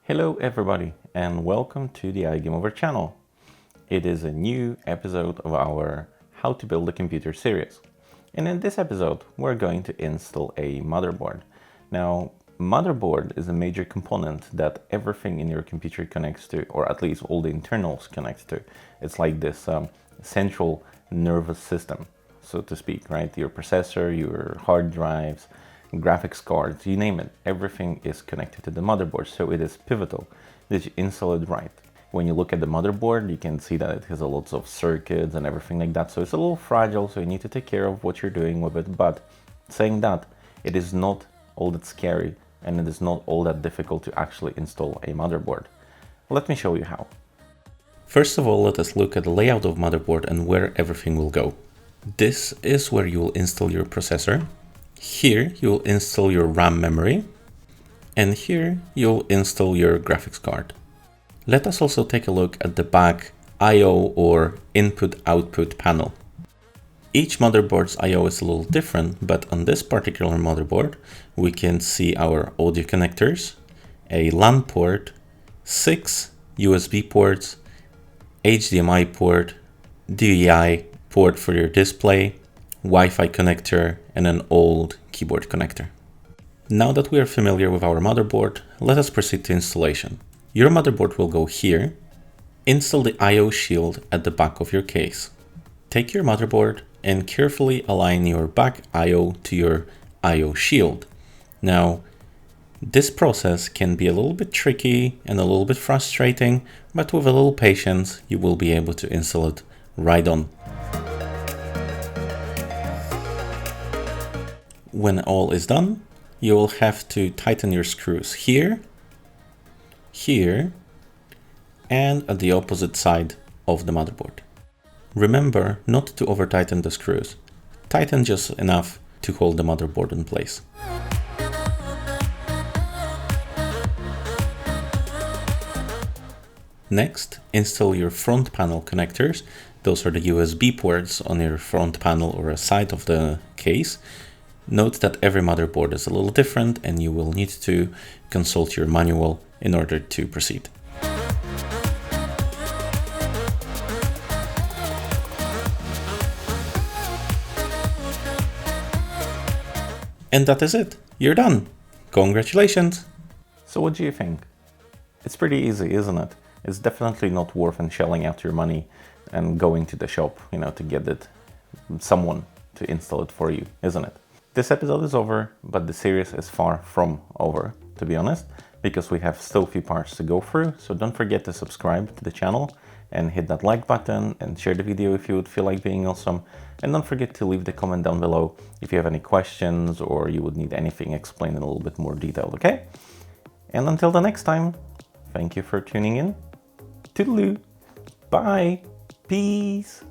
Hello everybody and welcome to the iGameOver channel. It is a new episode of our How to Build a Computer series. And in this episode, we're going to install a motherboard. Now, motherboard is a major component that everything in your computer connects to, or at least all the internals connects to. It's like this central nervous system, so to speak, right? Your processor, your hard drives, graphics cards, you name it, everything is connected to the motherboard, so it is pivotal that you install it right. When you look at the motherboard, you can see that it has a lots of circuits and everything like that, so it's a little fragile, so you need to take care of what you're doing with it. But saying that, it is not all that scary and it is not all that difficult to actually install a motherboard. Let me show you how. First of all, let us look at the layout of motherboard and where everything will go. This is where you will install your processor. Here you'll install your RAM memory, and here you'll install your graphics card. Let us also take a look at the back I/O or input-output panel. Each motherboard's I/O is a little different, but on this particular motherboard we can see our audio connectors, a LAN port, 6 USB ports, HDMI port, DVI port for your display, Wi-Fi connector, and an old keyboard connector. Now that we are familiar with our motherboard, let us proceed to installation. Your motherboard will go here. Install the I/O shield at the back of your case. Take your motherboard and carefully align your back I/O to your I/O shield. Now, this process can be a little bit tricky and a little bit frustrating, but with a little patience, you will be able to install it right on. When all is done, you will have to tighten your screws here, here, and at the opposite side of the motherboard. Remember not to over tighten the screws. Tighten just enough to hold the motherboard in place. Next, install your front panel connectors. Those are the USB ports on your front panel or a side of the case. Note that every motherboard is a little different and you will need to consult your manual in order to proceed. And that is it. You're done. Congratulations. So what do you think? It's pretty easy, isn't it? It's definitely not worth shelling out your money and going to the shop, to get someone to install it for you, isn't it? This episode is over, but the series is far from over, to be honest, because we have still a few parts to go through. So don't forget to subscribe to the channel and hit that like button and share the video if you would feel like being awesome. And don't forget to leave the comment down below if you have any questions or you would need anything explained in a little bit more detail, okay? And until the next time, thank you for tuning in. Toodaloo. Bye. Peace.